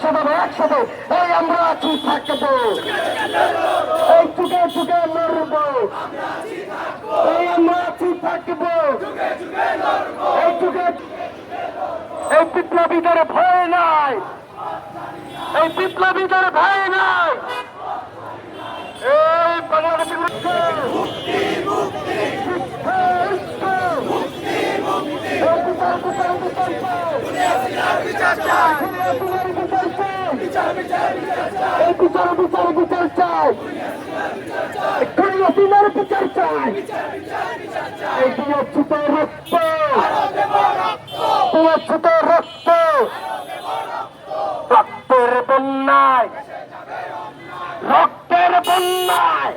একসাথে একসাথে এই আমরা আছি থাকবো, এই চুকে চুকে লড়বো, এই আমরা আছি থাকবো, এই চুকে এই বিপ্লবীদের ভয় নাই, এই বিপ্লবীদের ভয় নাই। এই বাংলাদেশ বিচার চাই, বিচার চাই, এই বিরোচিত রক্ত, বিরোচিত রক্ত, রক্তের বন্যায়, রক্তের বন্যায়